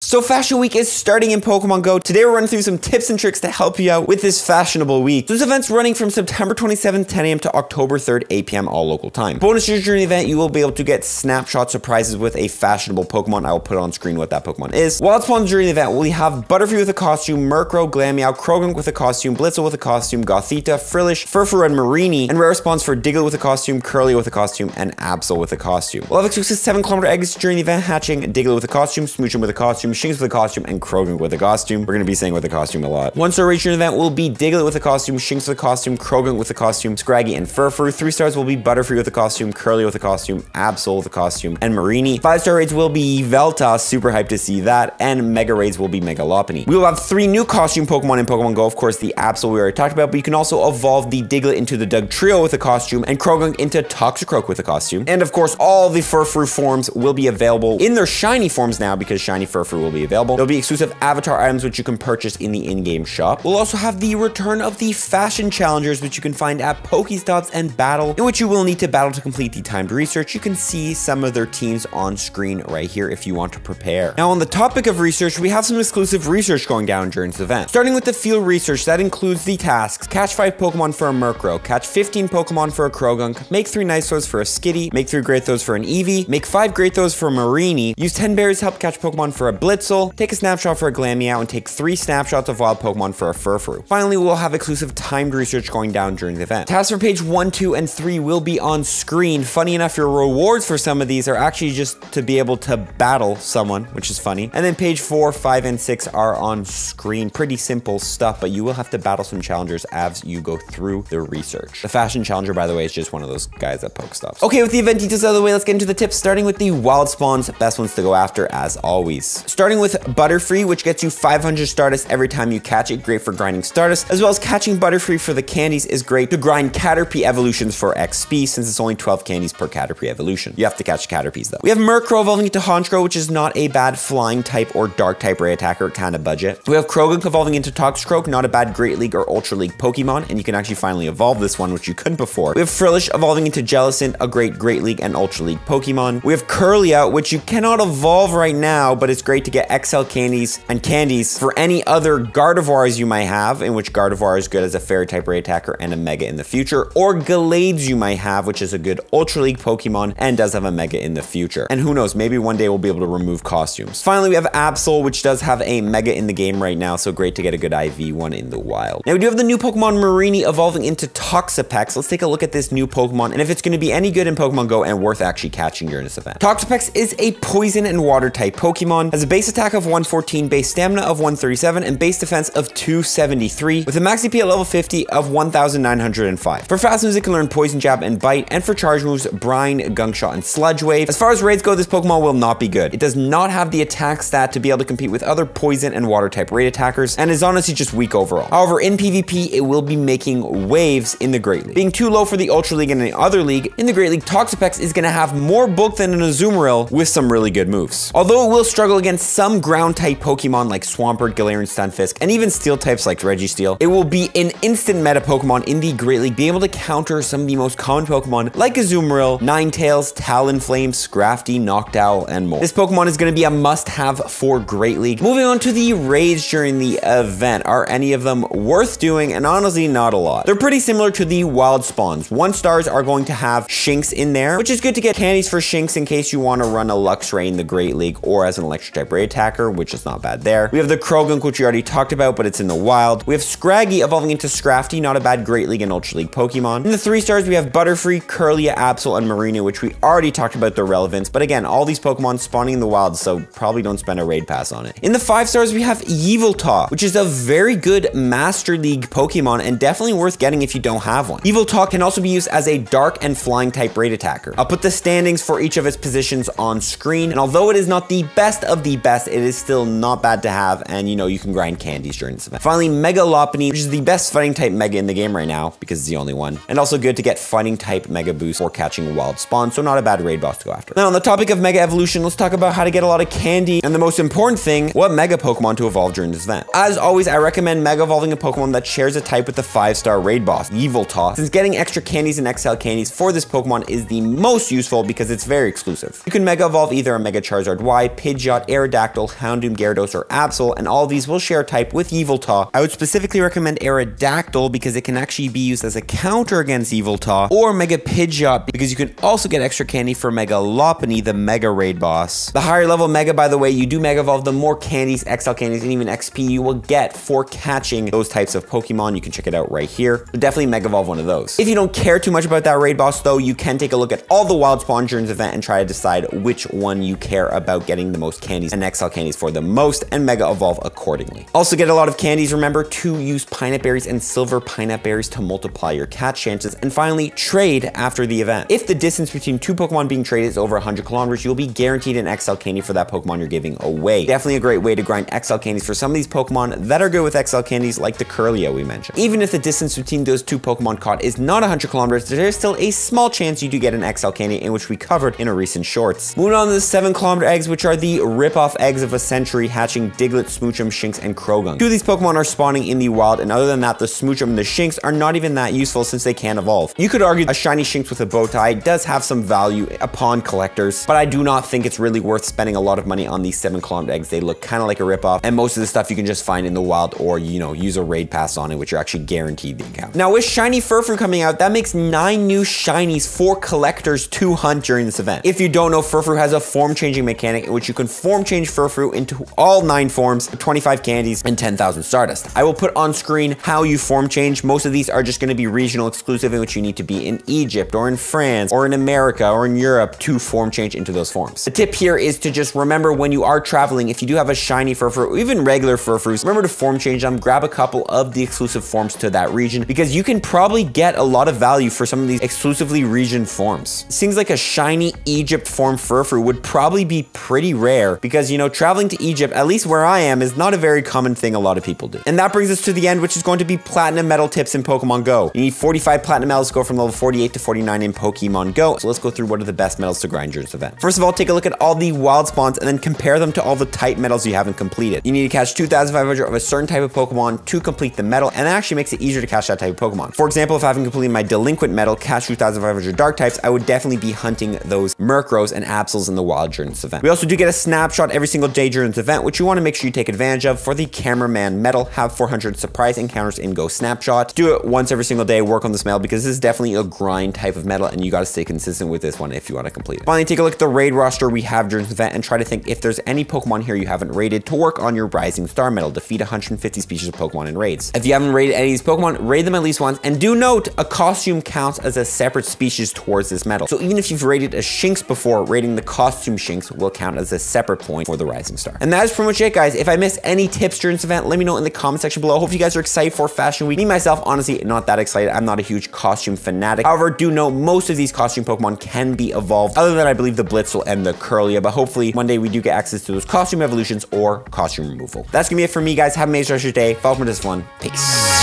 So Fashion Week is starting in Pokemon Go. Today we're running through some tips and tricks to help you out with this fashionable week. So this event's running from September 27th, 10 a.m. to October 3rd, 8 p.m. all local time. Bonuses during the event, you will be able to get snapshot surprises with a fashionable Pokemon. I will put on screen what that Pokemon is. Wild spawns during the event, we have Butterfree with a costume, Murkrow, Glameow, Krogunk with a costume, Blitzel with a costume, Gothita, Frillish, Furfrou, and Marini, and rare spawns for Diglett with a costume, Curly with a costume, and Absol with a costume. We'll have exclusive 7-kilometer eggs during the event hatching, Diglett with a costume, Smoochum with a costume, Shinx with a costume, and Krogunk with a costume. We're going to be saying with a costume a lot. 1-star rating event will be Diglett with a costume, Shinx with a costume, Krogunk with a costume, Scraggy, and Furfrou. 3 stars will be Butterfree with a costume, Curly with a costume, Absol with a costume, and Marini. 5-star rates will be Velta, super hyped to see that, and Mega rates will be Mega Lopunny. We will have 3 new costume Pokemon in Pokemon Go. Of course, the Absol we already talked about, but you can also evolve the Diglett into the Dugtrio with a costume, and Krogunk into Toxapex with a costume. And of course, all the Furfrou forms will be available in their shiny forms now because shiny Furfrou will be available. There'll be exclusive avatar items which you can purchase in the in-game shop. We'll also have the return of the fashion challengers which you can find at Pokestops and Battle, in which you will need to battle to complete the timed research. You can see some of their teams on screen right here if you want to prepare. Now on the topic of research, we have some exclusive research going down during this event. Starting with the field research, that includes the tasks: catch 5 Pokemon for a Murkrow, catch 15 Pokemon for a Krogunk, make 3 Niceros for a Skitty, make 3 Great Throws for an Eevee, make 5 Great Throws for a Marini, use 10 berries to help catch Pokemon for a Blitzel, take a snapshot for a Glameow, and take 3 snapshots of wild Pokemon for a Furfrou. Finally, we'll have exclusive timed research going down during the event. Tasks for page 1, 2, and 3 will be on screen. Funny enough, your rewards for some of these are actually just to be able to battle someone, which is funny. And then page 4, 5, and 6 are on screen. Pretty simple stuff, but you will have to battle some challengers as you go through the research. The fashion challenger, by the way, is just one of those guys at Pokestops. Okay, with the event details out of the way, let's get into the tips, starting with the wild spawns, best ones to go after as always. Starting with Butterfree, which gets you 500 Stardust every time you catch it, great for grinding Stardust, as well as catching Butterfree for the candies is great to grind Caterpie evolutions for XP, since it's only 12 candies per Caterpie evolution. You have to catch Caterpies though. We have Murkrow evolving into Honchkrow, which is not a bad flying type or dark type ray attacker, kind of budget. We have Krogunk evolving into Toxapex, not a bad Great League or Ultra League Pokemon, and you can actually finally evolve this one, which you couldn't before. We have Frillish evolving into Jellicent, a great League and Ultra League Pokemon. We have Curlia, which you cannot evolve right now, but it's great to get XL candies and candies for any other Gardevoirs you might have, in which Gardevoir is good as a fairy type ray attacker and a mega in the future, or Gallades you might have, which is a good Ultra League Pokemon and does have a mega in the future. And who knows, maybe one day we'll be able to remove costumes. Finally, we have Absol, which does have a mega in the game right now, so great to get a good IV one in the wild. Now we do have the new Pokemon Marini evolving into Toxapex. Let's take a look at this new Pokemon and if it's going to be any good in Pokemon Go and worth actually catching during this event. Toxapex is a poison and water type Pokemon, has a base attack of 114, base stamina of 137, and base defense of 273, with a max CP at level 50 of 1905. For fast moves, it can learn Poison Jab and Bite, and for charge moves, Brine, Gunk Shot, and Sludge Wave. As far as raids go, this Pokemon will not be good. It does not have the attack stat to be able to compete with other poison and water type raid attackers, and is honestly just weak overall. However, in PvP, it will be making waves in the Great League. Being too low for the Ultra League and the other league, in the Great League, Toxapex is going to have more bulk than an Azumarill with some really good moves. Although it will struggle against some ground type Pokemon like Swampert, Galarian, Stunfisk, and even steel types like Registeel, it will be an instant meta Pokemon in the Great League, being able to counter some of the most common Pokemon like Azumarill, Ninetales, Talonflame, Scrafty, Noctowl, and more. This Pokemon is going to be a must-have for Great League. Moving on to the raids during the event. Are any of them worth doing? And honestly, not a lot. They're pretty similar to the wild spawns. 1-stars are going to have Shinx in there, which is good to get candies for Shinx in case you want to run a Luxray in the Great League or as an electric type raid attacker, which is not bad there. We have the Krogunk, which we already talked about, but it's in the wild. We have Scraggy evolving into Scrafty, not a bad Great League and Ultra League Pokemon. In the 3-stars, we have Butterfree, Curlia, Absol, and Marina, which we already talked about their relevance, but again, all these Pokemon spawning in the wild, so probably don't spend a raid pass on it. In the 5-stars, we have Yveltal, which is a very good Master League Pokemon and definitely worth getting if you don't have one. Yveltal can also be used as a dark and flying type raid attacker. I'll put the standings for each of its positions on screen, and although it is not the best of the best, it is still not bad to have, and you know, you can grind candies during this event. Finally, Mega Lopunny, which is the best fighting type mega in the game right now because it's the only one, and also good to get fighting type mega boost for catching wild spawn, so not a bad raid boss to go after. Now on the topic of mega evolution, let's talk about how to get a lot of candy, and the most important thing, what mega Pokemon to evolve during this event. As always, I recommend mega evolving a Pokemon that shares a type with the 5-star raid boss, Yveltal, since getting extra candies and XL candies for this Pokemon is the most useful because it's very exclusive. You can mega evolve either a Mega Charizard Y, Pidgeot, Aerodactyl, Aerodactyl, Houndoom, Gyarados, or Absol, and all of these will share type with Yveltal. I would specifically recommend Aerodactyl because it can actually be used as a counter against Yveltal, or Mega Pidgeot because you can also get extra candy for Mega Lopunny, the Mega Raid boss. The higher level Mega, by the way, you do Mega Evolve, the more candies, XL candies, and even XP you will get for catching those types of Pokemon. You can check it out right here. So definitely Mega Evolve one of those. If you don't care too much about that raid boss though, you can take a look at all the wild spawn during this event and try to decide which one you care about getting the most candies and XL candies for the most, and Mega Evolve accordingly. Also get a lot of candies. Remember to use Pineapple Berries and Silver Pineapple Berries to multiply your catch chances. And finally, trade after the event. If the distance between two Pokemon being traded is over 100 kilometers, you'll be guaranteed an XL candy for that Pokemon you're giving away. Definitely a great way to grind XL candies for some of these Pokemon that are good with XL candies, like the Curlia we mentioned. Even if the distance between those two Pokemon caught is not 100 kilometers, there's still a small chance you do get an XL candy, in which we covered in a recent shorts. Moving on to the 7-kilometer eggs, which are the rip-off eggs of a century, hatching Diglett, Smoochum, Shinx, and Croagunk. Two of these Pokemon are spawning in the wild, and other than that, the Smoochum and the Shinx are not even that useful since they can evolve. You could argue a shiny Shinx with a bow tie does have some value upon collectors, but I do not think it's really worth spending a lot of money on these 7-kilometer eggs. They look kind of like a rip-off, and most of the stuff you can just find in the wild, or, you know, use a raid pass on it, which are actually guaranteed the account. Now, with shiny Furfrou coming out, that makes 9 new shinies for collectors to hunt during this event. If you don't know, Furfrou has a form-changing mechanic in which you can form-change Furfrou into all 9 forms, 25 candies, and 10,000 Stardust. I will put on screen how you form-change. Most of these are just going to be regional exclusive, in which you need to be in Egypt, or in France, or in America, or in Europe to form-change into those forms. The tip here is to just remember when you are traveling, if you do have a shiny Furfrou, or even regular Furfrous, remember to form-change them, grab a couple of the exclusive forms to that region, because you can probably get a lot of value for some of these exclusively region forms. Things like a shiny Egypt form Furfrou would probably be pretty rare because, you know, traveling to Egypt, at least where I am, is not a very common thing a lot of people do. And that brings us to the end, which is going to be platinum medal tips in Pokemon Go. You need 45 platinum medals to go from level 48 to 49 in Pokemon Go. So let's go through what are the best medals to grind during this event. First of all, take a look at all the wild spawns and then compare them to all the type medals you haven't completed. You need to catch 2,500 of a certain type of Pokemon to complete the medal, and that actually makes it easier to catch that type of Pokemon. For example, if I haven't completed my Delinquent medal, catch 2,500 dark types, I would definitely be hunting those Murkrows and Absols in the wild during this event. We also do get a snapshot every single day during this event, which you want to make sure you take advantage of. For the Cameraman medal, have 400 surprise encounters in Go Snapshot. Do it once every single day, work on this medal, because this is definitely a grind type of medal, and you got to stay consistent with this one if you want to complete it. Finally, take a look at the raid roster we have during this event and try to think if there's any Pokemon here you haven't raided to work on your Rising Star medal. Defeat 150 species of Pokemon in raids. If you haven't raided any of these Pokemon, raid them at least once, and do note, a costume counts as a separate species towards this medal. So even if you've raided a Shinx before, raiding the costume Shinx will count as a separate point for the Rising Star. And that is pretty much it, guys. If I missed any tips during this event, let me know in the comment section below. I hope you guys are excited for Fashion Week. Me, myself, honestly, not that excited. I'm not a huge costume fanatic. However, do know most of these costume Pokemon can be evolved, other than I believe the Blitzel and the Curlia, but hopefully one day we do get access to those costume evolutions or costume removal. That's gonna be it for me, guys. Have a amazing rest of your day. Follow me for this one. Peace.